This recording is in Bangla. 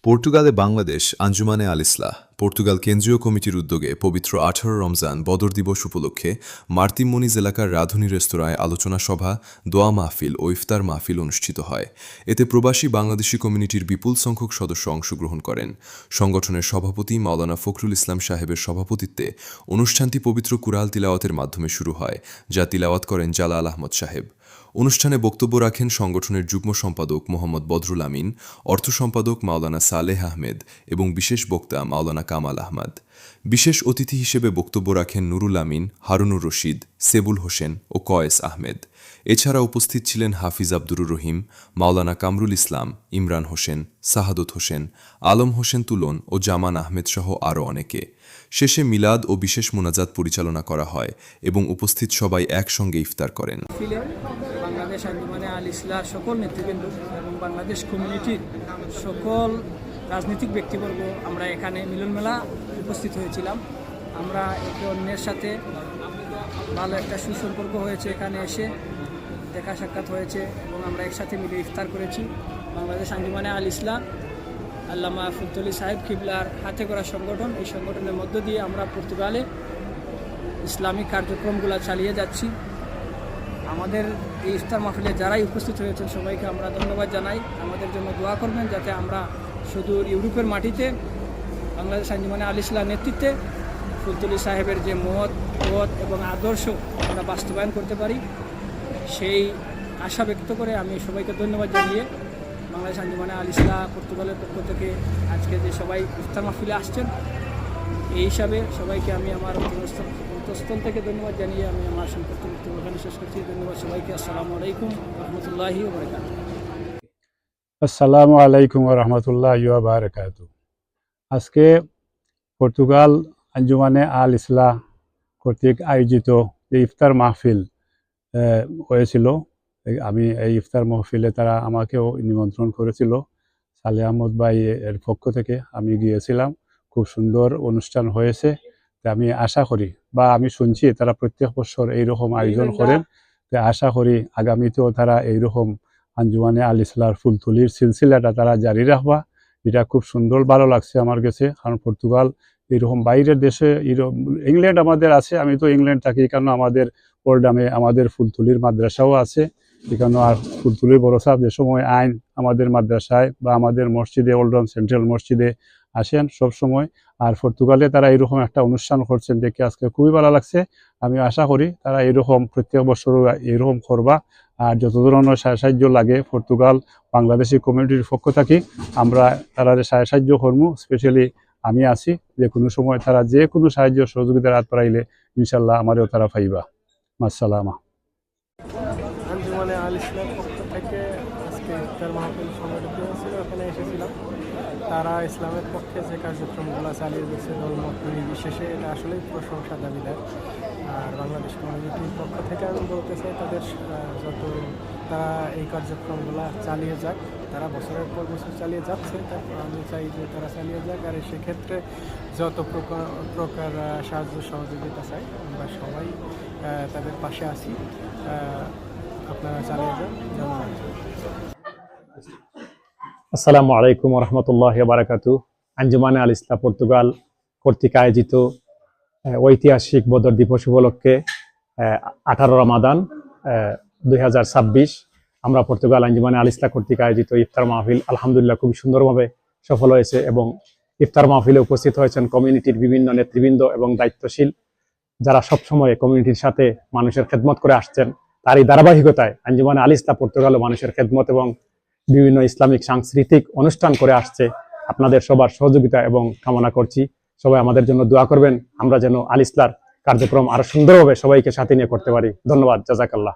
পর্তুগালে বাংলাদেশ আঞ্জুমানে আল ইসলাহ পর্তুগাল কেন্দ্রীয় কমিটির উদ্যোগে পবিত্র 18 রমজান বদর দিবস উপলক্ষে মার্তিম মনিজ এলাকার রাঁধুনি রেস্তোরাঁয় আলোচনা সভা, দোয়া মাহফিল ও ইফতার মাহফিল অনুষ্ঠিত হয়। এতে প্রবাসী বাংলাদেশি কমিউনিটির বিপুল সংখ্যক সদস্য অংশগ্রহণ করেন। সংগঠনের সভাপতি মাওলানা ফখরুল ইসলাম সাহেবের সভাপতিত্বে অনুষ্ঠানটি পবিত্র কুরআন তিলাওয়াতের মাধ্যমে শুরু হয়, যা তিলাওয়াত করেন জালাল আহমদ সাহেব। অনুষ্ঠানে বক্তব্য রাখেন সংগঠনের যুগ্ম সম্পাদক মোহাম্মদ বদরুল আমিন, অর্থ সম্পাদক মাওলানা সালেহ আহমেদ এবং বিশেষ বক্তা মাওলানা কামাল আহমদ। বিশেষ অতিথি হিসেবে বক্তব্য রাখেন নুরুল আমিন, হারুনুর রশিদ, সেবুল হোসেন ও কয়েস আহমেদ। এছাড়া উপস্থিত ছিলেন হাফিজ আব্দুরুর রহিম, মাওলানা কামরুল ইসলাম, ইমরান হোসেন, সাহাদত হোসেন, আলম হোসেন তুলন ও জামান আহমেদ সহ আরও অনেকে। শেষে মিলাদ ও বিশেষ মোনাজাত পরিচালনা করা হয় এবং উপস্থিত সবাই একসঙ্গে ইফতার করেন। বাংলাদেশ আঞ্জুমানে আল ইসলাহ সকল নেতৃবৃন্দ এবং বাংলাদেশ কমিউনিটির সকল রাজনৈতিক ব্যক্তিবর্গ আমরা এখানে মিলন মেলা উপস্থিত হয়েছিলাম। আমরা একে অন্যের সাথে ভালো একটা সুসম্পর্ক হয়েছে, এখানে এসে দেখা সাক্ষাৎ হয়েছে এবং আমরা একসাথে মিলে ইফতার করেছি। বাংলাদেশ আঞ্জুমানে আল ইসলাহ আল্লামা ফুলতলি সাহেব কিবলার হাতে করা সংগঠন, এই সংগঠনের মধ্য দিয়ে আমরা পর্তুগালে ইসলামিক কার্যক্রমগুলো চালিয়ে যাচ্ছি। আমাদের এই ইফতার মাহফিলে যারাই উপস্থিত হয়েছেন সবাইকে আমরা ধন্যবাদ জানাই। আমাদের জন্য দোয়া করবেন যাতে আমরা সুদূর ইউরোপের মাটিতে বাংলাদেশ আঞ্জুমানে আল ইসলাহ নেতৃত্বে ফুলতলি সাহেবের যে মত এবং আদর্শ আমরা বাস্তবায়ন করতে পারি, সেই আশা ব্যক্ত করে আমি সবাইকে ধন্যবাদ জানিয়ে বাংলাদেশ আঞ্জুমানে আল ইসলাহ পর্তুগালের পক্ষ থেকে আজকে যে সবাই ইফতার মাহফিলে আসছেন, এই হিসাবে সবাইকে আমি আমার অন্তঃস্থল থেকে ধন্যবাদ জানিয়ে আমি আমার সম্পর্ক বক্তব্য শেষ করছি। ধন্যবাদ সবাইকে। আসসালামু আলাইকুম রহমতুল্লাহি ওয়া বারাকাতুহু। আসসালামু আলাইকুম ওয়া রাহমাতুল্লাহি ওয়া বারাকাতুহু। আজকে পর্তুগাল আঞ্জুমানে আল ইসলাহ কর্তৃক আয়োজিত যে ইফতার মাহফিল হয়েছিল, আমি এই ইফতার মাহফিলে তারা আমাকেও নিমন্ত্রণ করেছিল। সালেহ আহমদ ভাই এর পক্ষ থেকে আমি গিয়েছিলাম। খুব সুন্দর অনুষ্ঠান হয়েছে। আমি আশা করি বা আমি শুনছি তারা প্রত্যেক বছর এইরকম আয়োজন করেন। আশা করি আগামীতেও তারা এইরকম আঞ্জুমানে আল ইসলাহর ফুলতুলির সিলসিলাটা তারা জারি রাখবা। এটা খুব সুন্দর, ভালো লাগছে আমার কাছে। কারণ পর্তুগাল এইরকম বাইরের দেশে, ইংল্যান্ড আমাদের আছে, আমি তো ইংল্যান্ড থাকি, কারণ আমাদের ওল্ডামে আমাদের ফুলতুলির মাদ্রাসাও আছে। এখানে আর ফুলতুলির বড় সাহেব যে সময় আইন আমাদের মাদ্রাসায় বা আমাদের মসজিদে, ওল্ডাম সেন্ট্রাল মসজিদে আসেন সব সময়। আর পর্তুগালে তারা এরকম একটা অনুষ্ঠান করছেন দেখে আজকে খুবই ভালো লাগছে। আমি আশা করি তারা এরকম প্রত্যেক বছর এরকম করবা। আর যত ধরনের সাহায্য লাগে পর্তুগাল বাংলাদেশি কমিউনিটির পক্ষ থাকি আমরা তারা সাহায্য করবো। স্পেশালি আমি আছি, যে কোনো সময় তারা যে কোনো সাহায্য সহযোগিতার হাত বাড়াইলে ইনশাল্লাহ আমারও তারা পাইবা। মাসসালামা। আঞ্জুমানে আল ইসলামের পক্ষ থেকে আজকে ইফতার মাহফিল সংগঠিত হয়েছিল, ওখানে এসেছিলাম। তারা ইসলামের পক্ষে যে কার্যক্রমগুলো চালিয়ে দিচ্ছে ধর্মমত নির্বিশেষে, এটা আসলেই প্রশংসা দাবিদার। আর বাংলাদেশ কমিউনিটির পক্ষ থেকে আমি বলতে চাই তারা এই কার্যক্রমগুলো চালিয়ে যাক। তারা বছরের পর বছর চালিয়ে যাচ্ছে, তারপর আমি চাই যে তারা চালিয়ে যাক। আর সেক্ষেত্রে যত প্রকার সাহায্য সহযোগিতা চাই, আমরা সবাই তাদের পাশে আছি। আপনারা চালিয়ে যান। ধন্যবাদ। আসসালামু আলাইকুম ওয়া রাহমাতুল্লাহি ওয়া বারাকাতুহু। আঞ্জুমানে আল ইসলাহ পর্তুগাল কর্তৃক আয়োজিত ঐতিহাসিক বদর দিবস উপলক্ষে 18 রমাদান 2026 আমরা পর্তুগাল আঞ্জুমানে আল ইসলাহ কর্তৃক আয়োজিত ইফতার মাহফিল আলহামদুলিল্লাহ খুব সুন্দরভাবে সফল হয়েছে এবং ইফতার মাহফিলে উপস্থিত হয়েছেন কমিউনিটির বিভিন্ন নেতৃবৃন্দ এবং দায়িত্বশীল, যারা সবসময় কমিউনিটির সাথে মানুষের খেদমত করে আসছেন। তারই ধারাবাহিকতায় আঞ্জুমানে আল ইসলাহ পর্তুগালও মানুষের খেদমত এবং বিভিন্ন ইসলামিক সাংস্কৃতিক অনুষ্ঠান করে আসছে। আপনাদের সবার সহযোগিতা এবং কামনা করছি। সবাই আমাদের জন্য দোয়া করবেন, আমরা যেন আল ইসলাহর কার্যক্রম আরো সুন্দরভাবে সবাইকে সাথে নিয়ে করতে পারি। ধন্যবাদ। জাযাকাল্লাহ।